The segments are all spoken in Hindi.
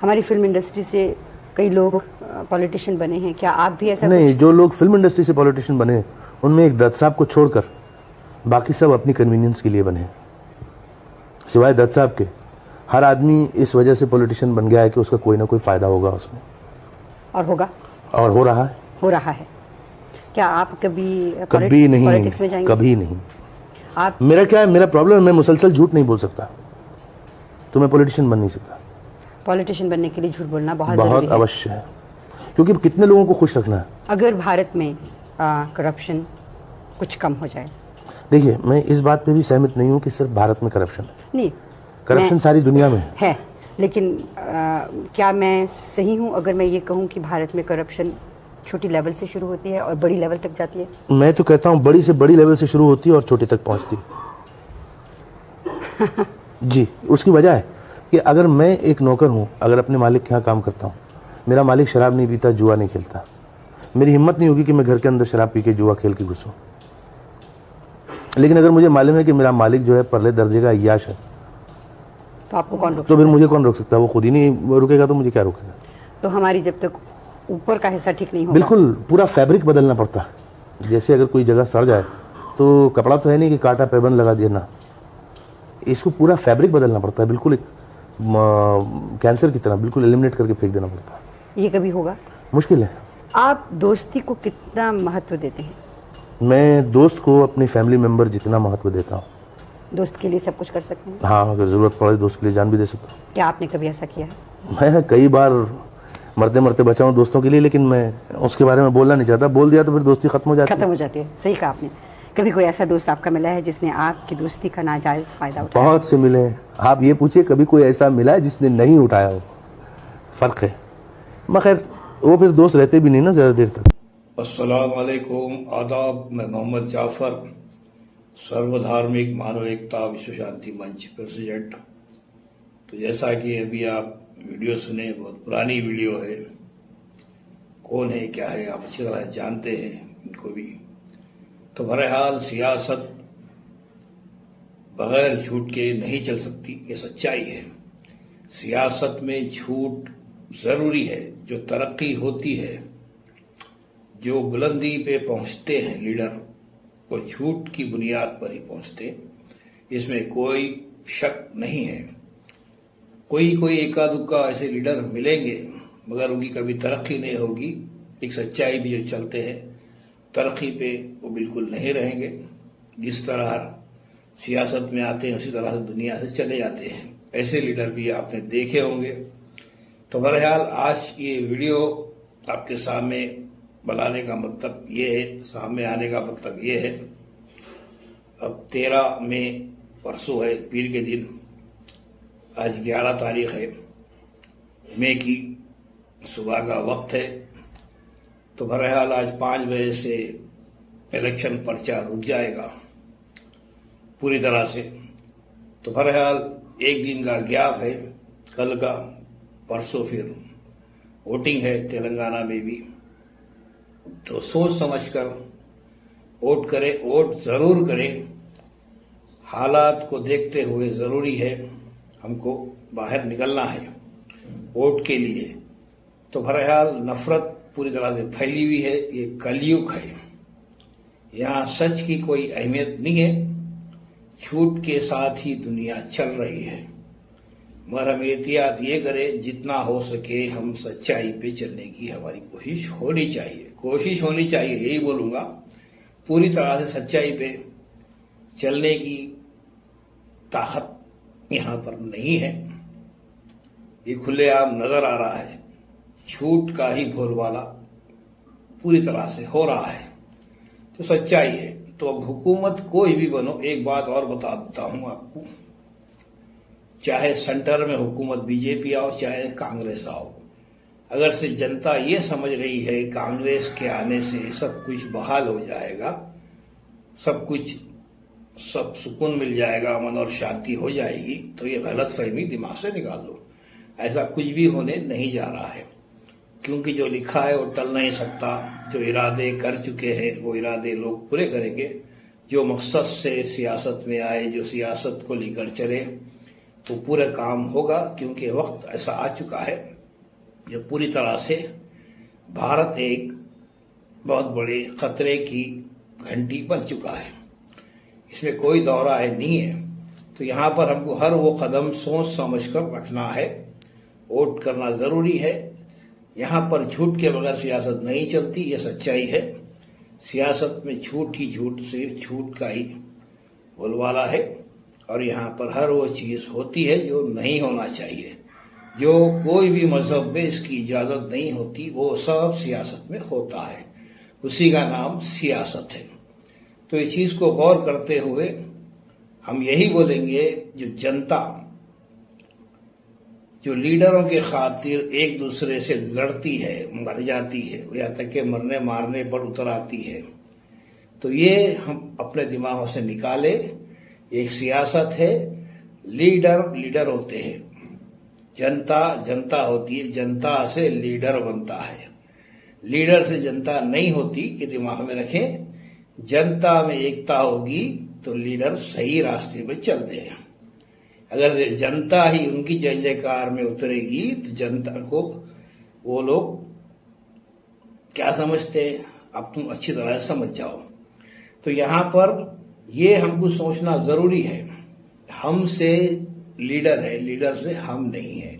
हमारी फिल्म इंडस्ट्री से कई लोग पॉलिटिशियन बने हैं, क्या आप भी ऐसा? नहीं, जो लोग फिल्म इंडस्ट्री से पॉलिटिशियन बने उनमें एक दत्त साहब को छोड़कर बाकी सब अपनी कन्वीनियंस के लिए बने। सिवाय दत्त साहब के हर आदमी इस वजह से पॉलिटिशियन बन गया है कि उसका कोई ना कोई फायदा होगा उसमें, और होगा, और हो रहा है। क्या आप कभी नहीं, पॉलिटिक्स में जाएंगे? कभी नहीं। आप, मेरा क्या है, मेरा प्रॉब्लम है, मैं मुसलसल झूठ नहीं बोल सकता, तो मैं पॉलिटिशियन बन नहीं सकता। पॉलिटिशियन बनने के लिए झूठ बोलना बहुत अवश्य है, क्योंकि कितने लोगों को खुश रखना है। अगर भारत में करप्शन कुछ कम हो जाए। देखिए, मैं इस बात पे भी सहमत नहीं हूँ कि सिर्फ भारत में करप्शन है। नहीं, करप्शन सारी दुनिया में है, लेकिन क्या मैं सही हूँ अगर मैं ये कहूँ कि भारत में करप्शन छोटी लेवल से शुरू होती है और बड़ी लेवल तक जाती है? मैं तो कहता हूँ बड़ी से बड़ी लेवल से शुरू होती है और छोटी तक पहुँचती है। जी, उसकी वजह है कि अगर मैं एक नौकर हूँ, अगर अपने मालिक के यहाँ काम करता हूँ, मेरा मालिक शराब नहीं पीता, जुआ नहीं खेलता, मेरी हिम्मत नहीं होगी कि मैं घर के अंदर शराब पी के जुआ खेल के घुसूं। लेकिन अगर मुझे मालूम है कि मेरा मालिक जो है परले दर्जे का अय्याश है, तो आपको कौन रोक सकता? तो फिर मुझे कौन रोक सकता है? वो खुद ही नहीं रुकेगा तो मुझे क्या रोकेगा? तो हमारी जब तक ऊपर का हिस्सा ठीक नहीं होगा, बिल्कुल पूरा फैब्रिक बदलना पड़ता है। जैसे अगर कोई जगह सड़ जाए तो कपड़ा तो है नहीं कि काटा पैबंद लगा दिया ना, इसको पूरा फैब्रिक बदलना पड़ता है, बिल्कुल एक कैंसर की तरह बिल्कुल एलिमिनेट करके फेंक देना पड़ता है। ये कभी होगा? मुश्किल है। आप दोस्ती को कितना महत्व देते हैं? मैं दोस्त को अपनी फैमिली मेंबर जितना महत्व देता हूँ। दोस्त के लिए सब कुछ कर सकते हैं? हाँ, अगर जरूरत पड़े दोस्त के लिए जान भी दे सकता हूँ। क्या आपने कभी ऐसा किया है? मैं कई बार मरते मरते बचा हूँ दोस्तों के लिए, लेकिन मैं उसके बारे में बोलना नहीं चाहता। बोल दिया तो फिर दोस्ती खत्म हो जाती है। सही कहा आपने। कभी कोई ऐसा दोस्त आपका मिला है जिसने आपकी दोस्ती का नाजायज फायदा उठाया? बहुत से मिले हैं। आप ये पूछिए कभी कोई ऐसा मिला है जिसने नहीं उठाया हो? फर्क है, मगर वो फिर दोस्त रहते भी नहीं ना ज्यादा देर तक। अस्सलाम वालेकुम, आदाब। मैं मोहम्मद जाफर, सर्वधार्मिक मानव एकता विश्व शांति मंच प्रेसिडेंट। तो जैसा कि अभी आप वीडियो सुने, बहुत पुरानी वीडियो है, कौन है क्या है आप अच्छी तरह जानते हैं इनको भी। तो बहरहाल सियासत बगैर झूठ के नहीं चल सकती, ये सच्चाई है। सियासत में झूठ जरूरी है। जो तरक्की होती है, जो बुलंदी पे पहुंचते हैं लीडर, वो झूठ की बुनियाद पर ही पहुंचते हैं, इसमें कोई शक नहीं है। कोई एका दुक्का ऐसे लीडर मिलेंगे, मगर उनकी कभी तरक्की नहीं होगी। एक सच्चाई भी जो चलते हैं, तरक्की पे वो बिल्कुल नहीं रहेंगे। जिस तरह सियासत में आते हैं उसी तरह से दुनिया से चले जाते हैं। ऐसे लीडर भी आपने देखे होंगे। तो बहरहाल आज ये वीडियो आपके सामने बनाने का मतलब ये है, सामने आने का मतलब ये है, अब 13 मई परसों है, पीर के दिन, आज 11 तारीख है, मई की सुबह का वक्त है। तो बहरहाल आज 5 बजे से इलेक्शन पर्चा रुक जाएगा पूरी तरह से। तो बहरहाल एक दिन का गैप है, कल का, परसों फिर वोटिंग है तेलंगाना में भी। तो सोच समझकर वोट करें, वोट जरूर करें। हालात को देखते हुए जरूरी है हमको बाहर निकलना है वोट के लिए। तो बहरहाल नफरत पूरी तरह से फैली हुई है, ये कलयुग है, यहाँ सच की कोई अहमियत नहीं है, झूठ के साथ ही दुनिया चल रही है। मगर हम एहतियात ये करें, जितना हो सके हम सच्चाई पे चलने की हमारी कोशिश होनी चाहिए, यही बोलूंगा। पूरी तरह से सच्चाई पे चलने की ताकत यहाँ पर नहीं है, ये खुलेआम नजर आ रहा है। झूठ का ही बोलबाला पूरी तरह से हो रहा है, तो सच्चाई है। तो अब हुकूमत कोई भी बनो, एक बात और बता देता हूं आपको, चाहे सेंटर में हुकूमत बीजेपी आओ, चाहे कांग्रेस आओ, अगर से जनता ये समझ रही है कांग्रेस के आने से सब कुछ बहाल हो जाएगा, सब सुकून मिल जाएगा, अमन और शांति हो जाएगी, तो ये गलत फहमी दिमाग से निकाल दो। ऐसा कुछ भी होने नहीं जा रहा है, क्योंकि जो लिखा है वो टल नहीं सकता। जो इरादे कर चुके हैं वो इरादे लोग पूरे करेंगे। जो मकसद से सियासत में आए, जो सियासत को लेकर चले, वो पूरा काम होगा, क्योंकि वक्त ऐसा आ चुका है जो पूरी तरह से भारत एक बहुत बड़े खतरे की घंटी बन चुका है। इसमें कोई दौराहे नहीं है। तो यहाँ पर हमको हर वो कदम सोच समझ कर रखना है। वोट करना जरूरी है। यहाँ पर झूठ के बगैर सियासत नहीं चलती, ये सच्चाई है। सियासत में झूठ ही झूठ, सिर्फ झूठ का ही बोलबाला है। और यहाँ पर हर वो चीज होती है जो नहीं होना चाहिए, जो कोई भी मजहब में इसकी इजाजत नहीं होती, वो सब सियासत में होता है। उसी का नाम सियासत है। तो इस चीज को गौर करते हुए हम यही बोलेंगे, जो जनता जो लीडरों के खातिर एक दूसरे से लड़ती है, मर जाती है, यहाँ तक के मरने मारने पर उतर आती है, तो ये हम अपने दिमागों से निकाले। एक सियासत है, लीडर होते हैं, जनता होती है, जनता से लीडर बनता है, लीडर से जनता नहीं होती, ये दिमाग में रखें। जनता में एकता होगी तो लीडर सही रास्ते पर चल देगा। अगर जनता ही उनकी जय जयकार में उतरेगी तो जनता को वो लोग क्या समझते हैं, अब तुम अच्छी तरह समझ जाओ। तो यहाँ पर ये हमको सोचना जरूरी है, हमसे लीडर है, लीडर से हम नहीं है,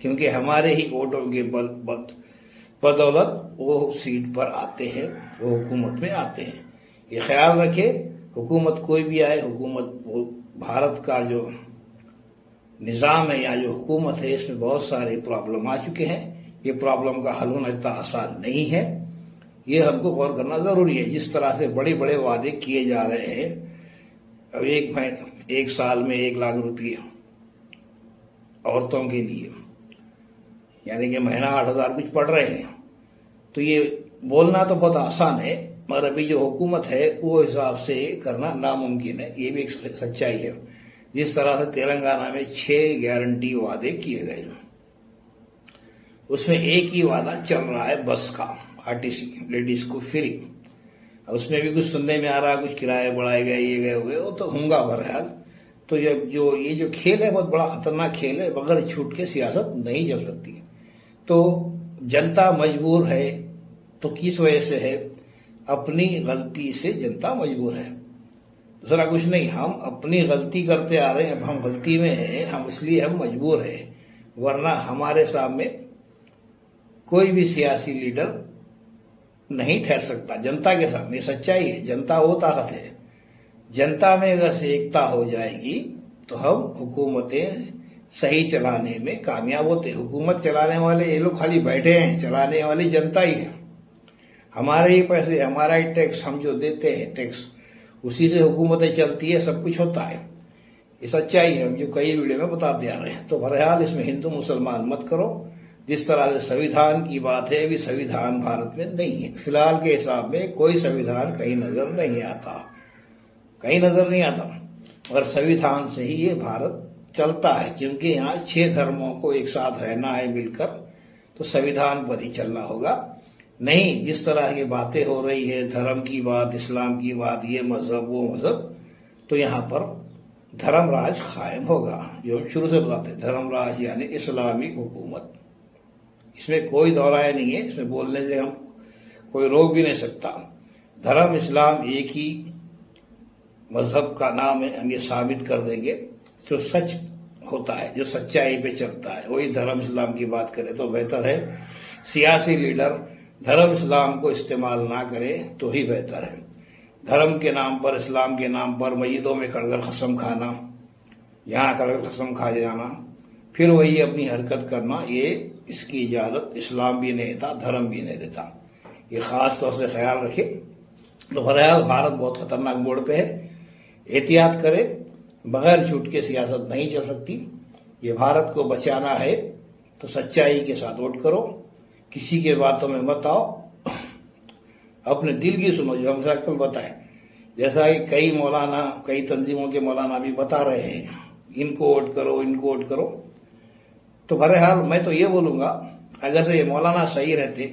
क्योंकि हमारे ही वोटों के बदौलत वो सीट पर आते हैं, वो हुकूमत में आते हैं। ये ख्याल रखे, हुकूमत कोई भी आए, हुकूमत भारत का जो निज़ाम है या जो हुकूमत है, इसमें बहुत सारे प्रॉब्लम आ चुके हैं। ये प्रॉब्लम का हल होना इतना आसान नहीं है, ये हमको गौर करना जरूरी है। जिस तरह से बड़े बड़े वादे किए जा रहे हैं, अब एक साल में 1 लाख रुपये औरतों के लिए, यानी कि महीना 8,000 कुछ पड़ रहे हैं। तो ये बोलना तो बहुत आसान है, मगर अभी जो हुकूमत है वो हिसाब से करना नामुमकिन है। ये भी एक सच्चाई है। जिस तरह से तेलंगाना में 6 गारंटी वादे किए गए, उसमें एक ही वादा चल रहा है बस का, आरटीसी लेडीज को फ्री। उसमें भी कुछ सुनने में आ रहा है, कुछ किराए बढ़ाए गए, ये गए हो गए, वो तो होगा बहरहाल। तो ये जो खेल है बहुत बड़ा खतरनाक खेल है, बगैर छूट के सियासत नहीं चल सकती। तो जनता मजबूर है, तो किस वजह से है? अपनी गलती से जनता मजबूर है, दूसरा कुछ नहीं। हम अपनी गलती करते आ रहे हैं, अब हम गलती में हैं, हम इसलिए हम मजबूर हैं, वरना हमारे सामने कोई भी सियासी लीडर नहीं ठहर सकता जनता के सामने। सच्चाई है, जनता वो ताकत है। जनता में अगर से एकता हो जाएगी तो हम हुकूमतें सही चलाने में कामयाब होते। हुकूमत चलाने वाले ये लोग खाली बैठे हैं, चलाने वाली जनता ही है। हमारे ही पैसे, हमारा ही टैक्स हम जो देते हैं, टैक्स, उसी से हुकूमतें चलती है, सब कुछ होता है। ये सच्चाई है, हम जो कई वीडियो में बताते आ रहे हैं। तो बहरहाल इसमें हिंदू मुसलमान मत करो। जिस तरह से संविधान की बात है, भी संविधान भारत में नहीं है। फिलहाल के हिसाब में कोई संविधान कहीं नजर नहीं आता, कहीं नजर नहीं आता। और संविधान से ही ये भारत चलता है, क्योंकि यहाँ 6 धर्मों को एक साथ रहना है मिलकर, तो संविधान पर ही चलना होगा। नहीं जिस तरह की बातें हो रही है, धर्म की बात, इस्लाम की बात, ये मजहब वो मजहब, तो यहाँ पर धर्मराज कायम होगा। जो हम शुरू से बताते हैं, धर्मराज यानी इस्लामी हुकूमत, इसमें कोई दौराय नहीं है। इसमें बोलने से हम कोई रोक भी नहीं सकता। धर्म इस्लाम एक ही मजहब का नाम है, हम ये साबित कर देंगे। जो सच होता है, जो सच्चाई पे चलता है, वही धर्म इस्लाम की बात करे तो बेहतर है। सियासी लीडर धर्म इस्लाम को इस्तेमाल ना करे तो ही बेहतर है। धर्म के नाम पर, इस्लाम के नाम पर मस्जिदों में खड़कर कसम खाना, यहाँ खड़कर कसम खा जाना, फिर वही अपनी हरकत करना, ये इसकी इजाजत इस्लाम भी नहीं देता, धर्म भी नहीं देता। ये खास तौर से ख्याल रखे। तो बहरहाल भारत बहुत खतरनाक मोड़ पे है, एहतियात करे। बगैर झूठ के सियासत नहीं चल सकती। ये भारत को बचाना है तो सच्चाई के साथ वोट करो, किसी के बातों में मत आओ, अपने दिल की सुनो। जो हमसे अक्ल बताए, जैसा कि कई मौलाना, कई तंजीमों के मौलाना भी बता रहे हैं, इनको वोट करो, इनको वोट करो। तो बहरहाल मैं तो ये बोलूंगा, अगर से ये मौलाना सही रहते,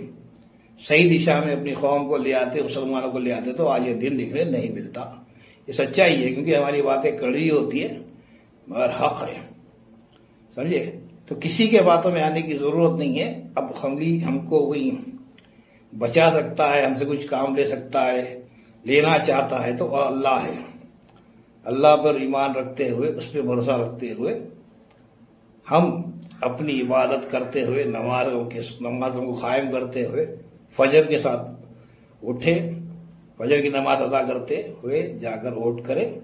सही दिशा में अपनी कौम को ले आते, मुसलमानों को ले आते, तो आज ये दिन दिखने नहीं मिलता। ये सच्चाई है, क्योंकि हमारी बातें कड़वी होती है मगर हक है। समझे। तो किसी के बातों में आने की जरूरत नहीं है। अब हमको कोई बचा सकता है, हमसे कुछ काम ले सकता है, लेना चाहता है तो अल्लाह है। अल्लाह पर ईमान रखते हुए, उस पर भरोसा रखते हुए हम अपनी इबादत करते हुए, नमाजों को कायम करते हुए, फजर के साथ उठे, फजर की नमाज अदा करते हुए जाकर वोट करें,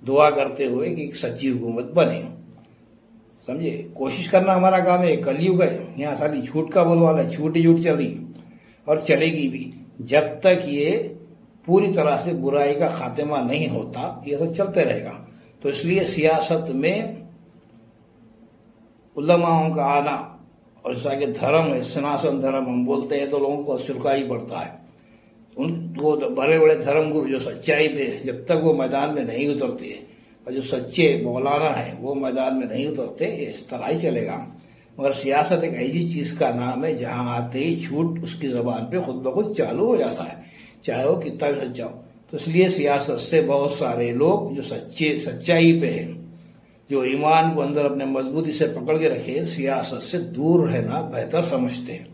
दुआ करते हुए कि एक सच्ची हुकूमत बने। समझे। कोशिश करना हमारा काम है। कलयुग है, यहाँ सारी झूठ का बोलवाला है, झूठ ही झूठ चल रही और चलेगी भी जब तक ये पूरी तरह से बुराई का खात्मा नहीं होता, ये सब चलते रहेगा। तो इसलिए सियासत में उलमाओं का आना और जैसा कि धर्म है, सनातन धर्म हम बोलते हैं तो लोगों को अश्रुका ही पड़ता है। उनको बड़े बड़े धर्मगुरु जो सच्चाई पे, जब तक वो मैदान में नहीं उतरते और जो सच्चे मौलाना है वो मैदान में नहीं उतरते, इस तरह ही चलेगा। मगर सियासत एक ऐसी चीज का नाम है जहां आते ही झूठ उसकी जबान पे खुद ब खुद चालू हो जाता है, चाहे वो कितना भी सच्चा हो। तो इसलिए सियासत से बहुत सारे लोग जो सच्चाई पे है, जो ईमान को अंदर अपने मजबूती से पकड़ के रखे, सियासत से दूर रहना बेहतर समझते हैं।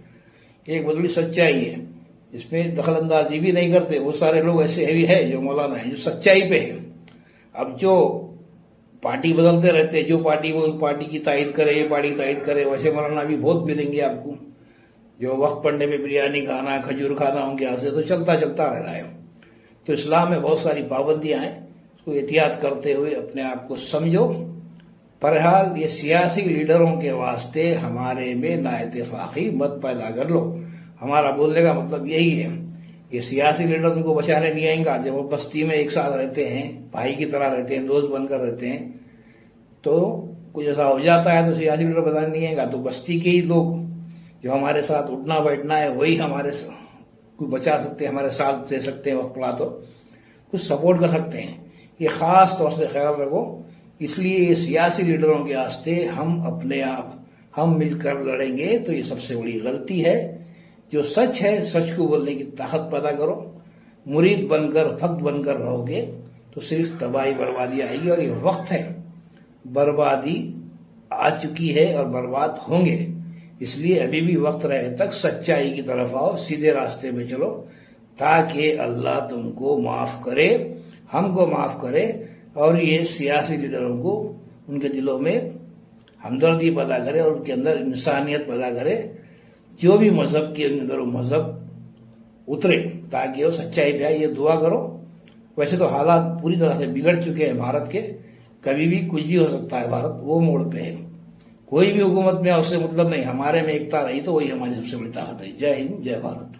एक बहुत बड़ी सच्चाई है, इसमें दखल अंदाजी भी नहीं करते। वो सारे लोग ऐसे भी है जो मौलाना है, जो सच्चाई पे है। अब जो पार्टी बदलते रहते हैं, जो पार्टी वो पार्टी की तायद करे, ये पार्टी तायद करे, वैसे मौलाना भी बहुत मिलेंगे आपको, जो वक्त पड़ने पे बिरयानी खाना, खजूर खाना उनके यहाँ से तो चलता रह रहा है। तो इस्लाम में बहुत सारी पाबंदियां हैं, उसको एहतियात करते हुए अपने आप को समझो। बहरहाल ये सियासी लीडरों के वास्ते हमारे में नाइत्तेफाकी मत पैदा कर लो। हमारा बोलने का मतलब यही है। ये सियासी लीडर उनको बचाने नहीं आएंगे। जब वो बस्ती में एक साथ रहते हैं, भाई की तरह रहते हैं, दोस्त बनकर रहते हैं, तो कुछ ऐसा हो जाता है तो सियासी लीडर बचाने नहीं आएगा। तो बस्ती के ही लोग जो हमारे साथ उठना बैठना है वही हमारे कुछ बचा सकते हैं, हमारे साथ दे सकते हैं, वक्त पड़ा तो कुछ सपोर्ट कर सकते हैं। ये खास तौर से ख्याल रखो। इसलिए ये सियासी लीडरों के वास्ते हम अपने आप हम मिलकर लड़ेंगे तो ये सबसे बड़ी गलती है। जो सच है, सच को बोलने की ताकत पैदा करो। मुरीद बनकर, भक्त बनकर रहोगे तो सिर्फ तबाही बर्बादी आएगी। और ये वक्त है, बर्बादी आ चुकी है और बर्बाद होंगे। इसलिए अभी भी वक्त रहे तक सच्चाई की तरफ आओ, सीधे रास्ते में चलो, ताकि अल्लाह तुमको माफ करे, हमको माफ करे और ये सियासी लीडरों को उनके दिलों में हमदर्दी पैदा करे और उनके अंदर इंसानियत पैदा करे। जो भी मजहब के अंदर वो मजहब उतरे ताकि वो सच्चाई पे आए। ये दुआ करो। वैसे तो हालात पूरी तरह से बिगड़ चुके हैं भारत के, कभी भी कुछ भी हो सकता है। भारत वो मोड़ पे है, कोई भी हुकूमत में उससे मतलब नहीं। हमारे में एकता रही तो वही हमारी सबसे बड़ी ताकत है। जय हिंद, जय भारत।